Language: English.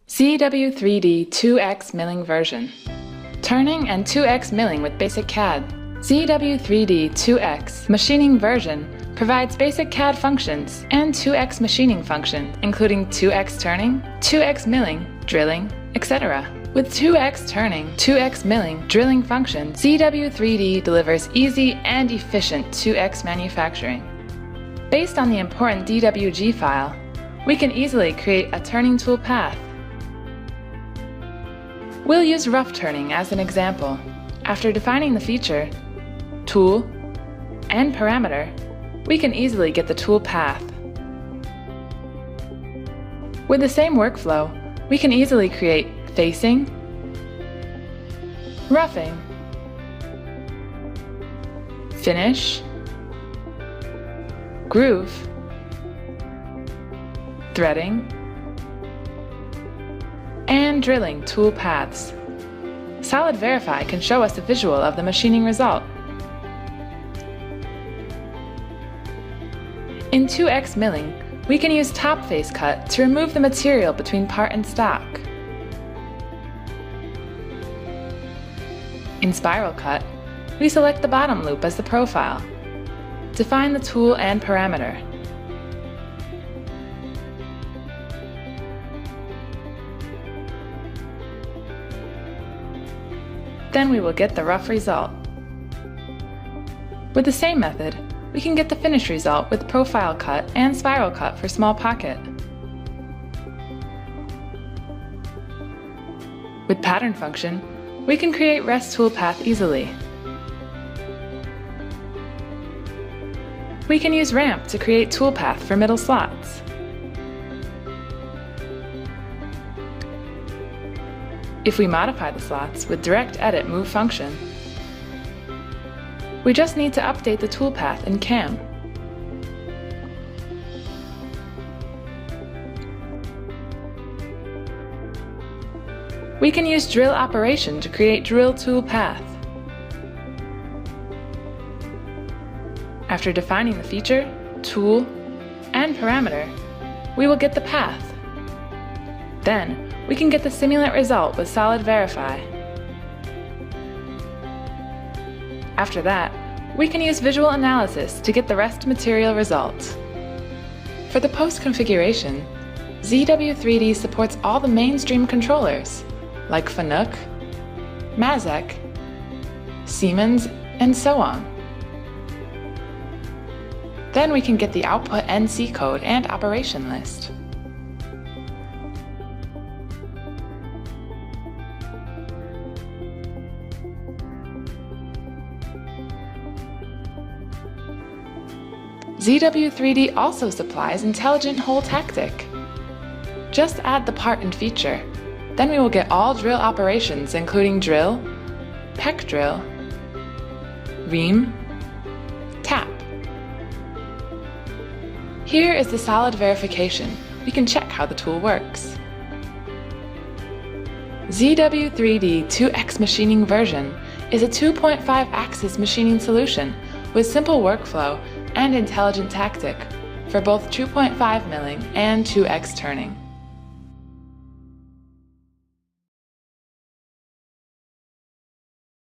ZW3D 2X milling version. Turning and 2X milling with basic CAD. ZW3D 2X machining version provides basic CAD functions and 2X machining function, including 2X turning, 2X milling, drilling, etc. With 2X turning, 2X milling, drilling function, ZW3D delivers easy and efficient 2X manufacturing. Based on the important DWG file, we can easily create a turning tool path. We'll use rough turning as an example. After defining the feature, tool, and parameter, we can easily get the tool path. With the same workflow, we can easily create facing, roughing, finish, groove, threading, and drilling tool paths. Solid Verify can show us a visual of the machining result. In 2X milling, we can use top face cut to remove the material between part and stock. In spiral cut, we select the bottom loop as the profile. Define the tool and parameter. Then we will get the rough result. With the same method, we can get the finished result with profile cut and spiral cut for small pocket. With pattern function, we can create rest tool path easily. We can use ramp to create tool path for middle slots. If we modify the slots with direct edit move function, we just need to update the toolpath in CAM. We can use drill operation to create drill tool path. After defining the feature, tool, and parameter, we will get the path. Then, we can get the simulant result with Solid Verify. After that, we can use visual analysis to get the rest material result. For the post configuration, ZW3D supports all the mainstream controllers, like Fanuc, Mazak, Siemens, and so on. Then we can get the output NC code and operation list. ZW3D also supplies intelligent hole tactic. Just add the part and feature, then we will get all drill operations including drill, peck drill, ream, tap. Here is the solid verification. We can check how the tool works. ZW3D 2X machining version is a 2.5-axis machining solution with simple workflow and intelligent tactic for both 2.5 milling and 2X turning.